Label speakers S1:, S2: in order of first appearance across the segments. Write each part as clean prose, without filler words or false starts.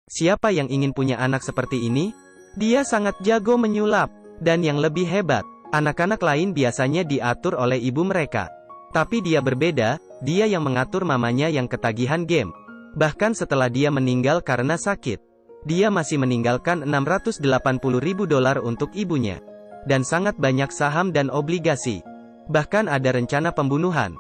S1: Siapa yang ingin punya anak seperti ini? Dia sangat jago menyulap. Dan yang lebih hebat, anak-anak lain biasanya diatur oleh ibu mereka. Tapi dia berbeda, dia yang mengatur mamanya yang ketagihan game. Bahkan setelah dia meninggal karena sakit, dia masih meninggalkan $680.000 untuk ibunya. Dan sangat banyak saham dan obligasi. Bahkan ada rencana pembunuhan.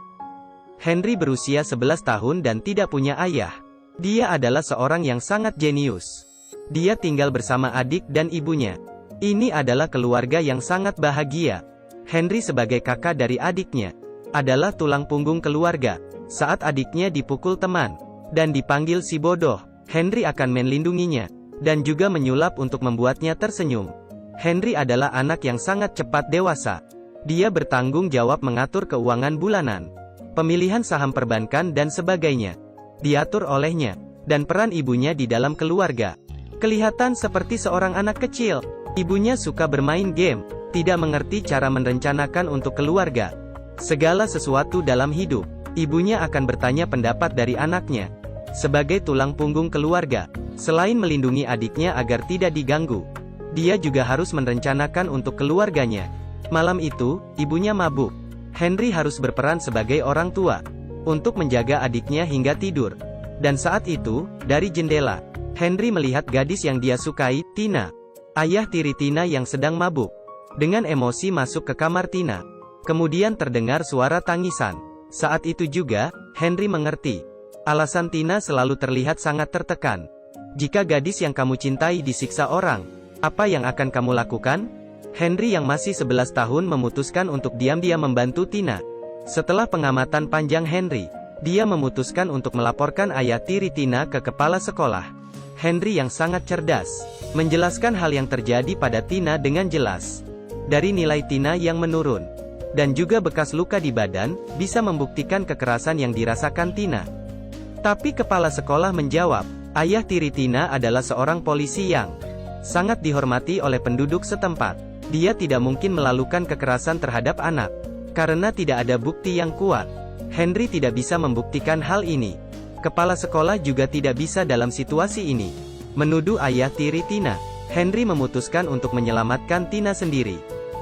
S1: Henry berusia 11 tahun dan tidak punya ayah. Dia adalah seorang yang sangat jenius. Dia tinggal bersama adik dan ibunya. Ini adalah keluarga yang sangat bahagia. Henry sebagai kakak dari adiknya adalah tulang punggung keluarga. Saat adiknya dipukul teman dan dipanggil si bodoh, Henry akan melindunginya dan juga menyulap untuk membuatnya tersenyum. Henry adalah anak yang sangat cepat dewasa. Dia bertanggung jawab mengatur keuangan bulanan, pemilihan saham perbankan dan sebagainya. Diatur olehnya, dan peran ibunya di dalam keluarga. Kelihatan seperti seorang anak kecil. Ibunya suka bermain game, tidak mengerti cara merencanakan untuk keluarga. Segala sesuatu dalam hidup, ibunya akan bertanya pendapat dari anaknya. Sebagai tulang punggung keluarga, selain melindungi adiknya agar tidak diganggu, dia juga harus merencanakan untuk keluarganya. Malam itu, ibunya mabuk. Henry harus berperan sebagai orang tua untuk menjaga adiknya hingga tidur. Dan saat itu, dari jendela, Henry melihat gadis yang dia sukai, Tina. Ayah tiri Tina yang sedang mabuk. Dengan emosi masuk ke kamar Tina. Kemudian terdengar suara tangisan. Saat itu juga, Henry mengerti. Alasan Tina selalu terlihat sangat tertekan. Jika gadis yang kamu cintai disiksa orang, apa yang akan kamu lakukan? Henry yang masih 11 tahun memutuskan untuk diam-diam membantu Tina. Setelah pengamatan panjang Henry, dia memutuskan untuk melaporkan ayah tiri Tina ke kepala sekolah. Henry yang sangat cerdas, menjelaskan hal yang terjadi pada Tina dengan jelas. Dari nilai Tina yang menurun, dan juga bekas luka di badan, bisa membuktikan kekerasan yang dirasakan Tina. Tapi kepala sekolah menjawab, ayah tiri Tina adalah seorang polisi yang sangat dihormati oleh penduduk setempat. Dia tidak mungkin melakukan kekerasan terhadap anak, karena tidak ada bukti yang kuat. Henry tidak bisa membuktikan hal ini. Kepala sekolah juga tidak bisa dalam situasi ini menuduh ayah tiri Tina. Henry memutuskan untuk menyelamatkan Tina sendiri.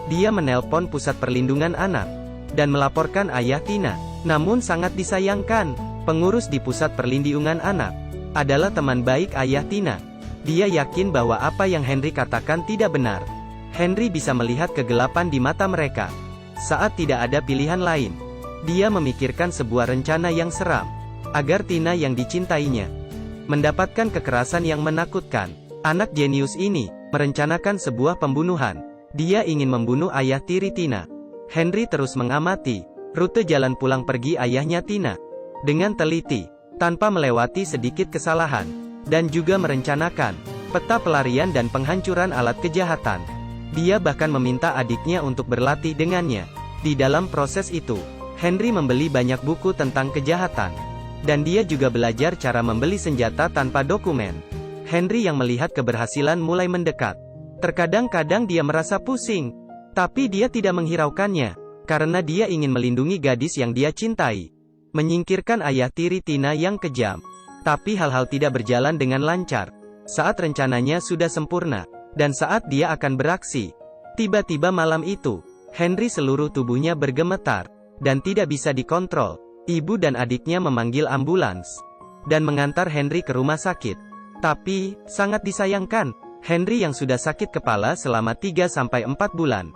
S1: Dia menelpon pusat perlindungan anak dan melaporkan ayah Tina. Namun sangat disayangkan, pengurus di pusat perlindungan anak adalah teman baik ayah Tina. Dia yakin bahwa apa yang Henry katakan tidak benar. Henry bisa melihat kegelapan di mata mereka. Saat tidak ada pilihan lain, dia memikirkan sebuah rencana yang seram agar Tina yang dicintainya mendapatkan kekerasan yang menakutkan. Anak jenius ini merencanakan sebuah pembunuhan. Dia ingin membunuh ayah tiri Tina. Henry terus mengamati rute jalan pulang pergi ayahnya Tina dengan teliti, tanpa melewati sedikit kesalahan, dan juga merencanakan peta pelarian dan penghancuran alat kejahatan. Dia bahkan meminta adiknya untuk berlatih dengannya. Di dalam proses itu, Henry membeli banyak buku tentang kejahatan. Dan dia juga belajar cara membeli senjata tanpa dokumen. Henry yang melihat keberhasilan mulai mendekat. Terkadang-kadang dia merasa pusing. Tapi dia tidak menghiraukannya. Karena dia ingin melindungi gadis yang dia cintai. Menyingkirkan ayah tiri Tina yang kejam. Tapi hal-hal tidak berjalan dengan lancar. Saat rencananya sudah sempurna. Dan saat dia akan beraksi, tiba-tiba malam itu, Henry seluruh tubuhnya bergemetar. Dan tidak bisa dikontrol. Ibu dan adiknya memanggil ambulans dan mengantar Henry ke rumah sakit. Tapi, sangat disayangkan, Henry yang sudah sakit kepala selama 3-4 bulan.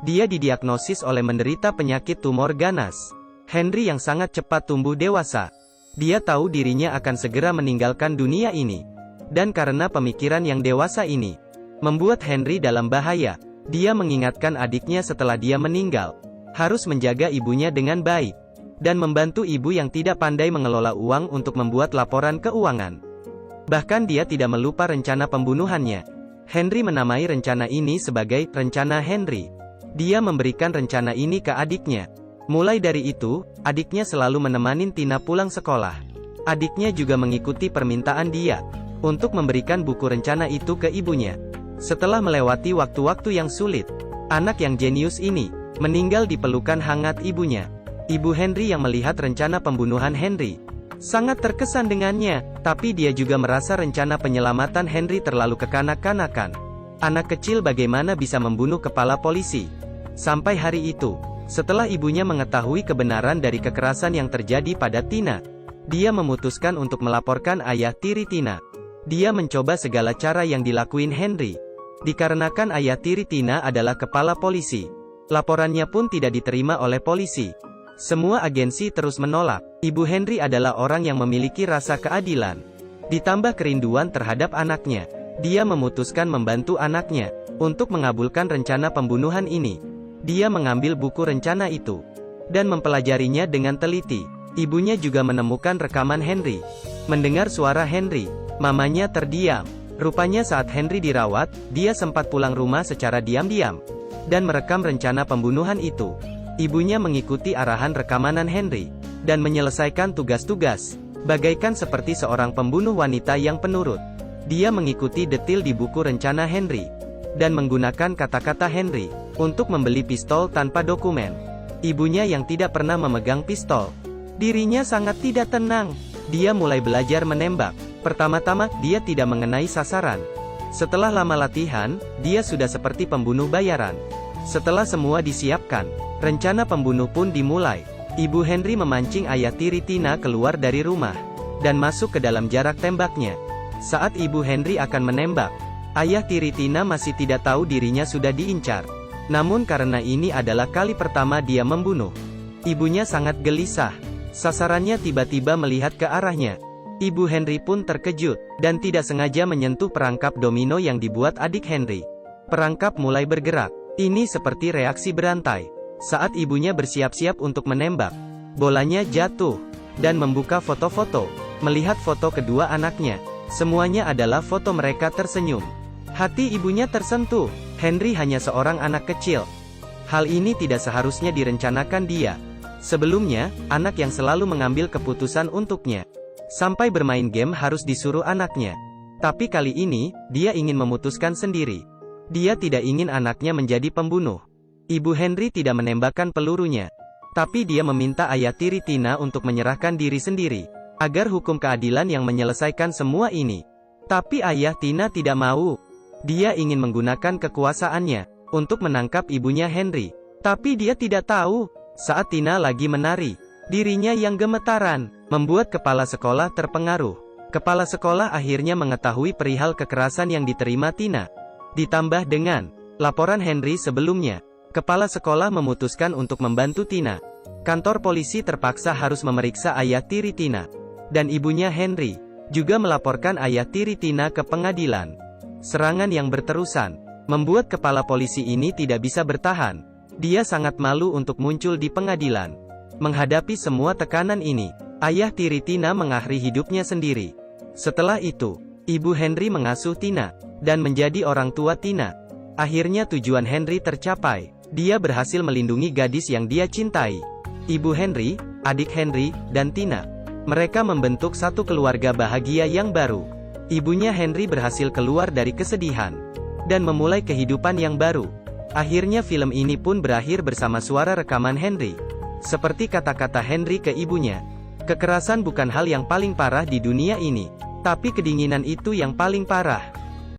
S1: Dia didiagnosis oleh menderita penyakit tumor ganas. Henry yang sangat cepat tumbuh dewasa. Dia tahu dirinya akan segera meninggalkan dunia ini. Dan karena pemikiran yang dewasa ini membuat Henry dalam bahaya. Dia mengingatkan adiknya setelah dia meninggal, harus menjaga ibunya dengan baik. Dan membantu ibu yang tidak pandai mengelola uang untuk membuat laporan keuangan. Bahkan dia tidak melupa rencana pembunuhannya. Henry menamai rencana ini sebagai rencana Henry. Dia memberikan rencana ini ke adiknya. Mulai dari itu, adiknya selalu menemani Tina pulang sekolah. Adiknya juga mengikuti permintaan dia untuk memberikan buku rencana itu ke ibunya. Setelah melewati waktu-waktu yang sulit, anak yang jenius ini meninggal di pelukan hangat ibunya. Ibu Henry yang melihat rencana pembunuhan Henry sangat terkesan dengannya, tapi dia juga merasa rencana penyelamatan Henry terlalu kekanak-kanakan. Anak kecil bagaimana bisa membunuh kepala polisi? Sampai hari itu, setelah ibunya mengetahui kebenaran dari kekerasan yang terjadi pada Tina, dia memutuskan untuk melaporkan ayah tiri Tina. Dia mencoba segala cara yang dilakuin Henry. Dikarenakan ayah tiri Tina adalah kepala polisi, laporannya pun tidak diterima oleh polisi. Semua agensi terus menolak. Ibu Henry adalah orang yang memiliki rasa keadilan. Ditambah kerinduan terhadap anaknya, dia memutuskan membantu anaknya untuk mengabulkan rencana pembunuhan ini. Dia mengambil buku rencana itu dan mempelajarinya dengan teliti. Ibunya juga menemukan rekaman Henry. Mendengar suara Henry, mamanya terdiam. Rupanya saat Henry dirawat, dia sempat pulang rumah secara diam-diam dan merekam rencana pembunuhan itu. Ibunya mengikuti arahan rekaman Henry dan menyelesaikan tugas-tugas, bagaikan seperti seorang pembunuh wanita yang penurut. Dia mengikuti detil di buku rencana Henry dan menggunakan kata-kata Henry untuk membeli pistol tanpa dokumen. Ibunya yang tidak pernah memegang pistol, dirinya sangat tidak tenang. Dia mulai belajar menembak. Pertama-tama, dia tidak mengenai sasaran. Setelah lama latihan, dia sudah seperti pembunuh bayaran. Setelah semua disiapkan, rencana pembunuh pun dimulai. Ibu Henry memancing ayah tiri Tina keluar dari rumah dan masuk ke dalam jarak tembaknya. Saat ibu Henry akan menembak, ayah tiri Tina masih tidak tahu dirinya sudah diincar. Namun karena ini adalah kali pertama dia membunuh, ibunya sangat gelisah. Sasarannya tiba-tiba melihat ke arahnya. Ibu Henry pun terkejut, dan tidak sengaja menyentuh perangkap domino yang dibuat adik Henry. Perangkap mulai bergerak. Ini seperti reaksi berantai. Saat ibunya bersiap-siap untuk menembak, bolanya jatuh, dan membuka foto-foto. Melihat foto kedua anaknya, semuanya adalah foto mereka tersenyum. Hati ibunya tersentuh. Henry hanya seorang anak kecil. Hal ini tidak seharusnya direncanakan dia. Sebelumnya, anak yang selalu mengambil keputusan untuknya. Sampai bermain game harus disuruh anaknya. Tapi kali ini, dia ingin memutuskan sendiri. Dia tidak ingin anaknya menjadi pembunuh. Ibu Henry tidak menembakkan pelurunya. Tapi dia meminta ayah tiri Tina untuk menyerahkan diri sendiri, agar hukum keadilan yang menyelesaikan semua ini. Tapi ayah Tina tidak mau. Dia ingin menggunakan kekuasaannya untuk menangkap ibunya Henry. Tapi dia tidak tahu, saat Tina lagi menari, dirinya yang gemetaran, membuat kepala sekolah terpengaruh. Kepala sekolah akhirnya mengetahui perihal kekerasan yang diterima Tina. Ditambah dengan laporan Henry sebelumnya, kepala sekolah memutuskan untuk membantu Tina. Kantor polisi terpaksa harus memeriksa ayah tiri Tina. Dan ibunya Henry juga melaporkan ayah tiri Tina ke pengadilan. Serangan yang berterusan membuat kepala polisi ini tidak bisa bertahan. Dia sangat malu untuk muncul di pengadilan. Menghadapi semua tekanan ini, ayah tiri Tina mengakhiri hidupnya sendiri. Setelah itu, ibu Henry mengasuh Tina dan menjadi orang tua Tina. Akhirnya tujuan Henry tercapai. Dia berhasil melindungi gadis yang dia cintai. Ibu Henry, adik Henry, dan Tina. Mereka membentuk satu keluarga bahagia yang baru. Ibunya Henry berhasil keluar dari kesedihan dan memulai kehidupan yang baru. Akhirnya film ini pun berakhir bersama suara rekaman Henry. Seperti kata-kata Henry ke ibunya, kekerasan bukan hal yang paling parah di dunia ini, tapi kedinginan itu yang paling parah.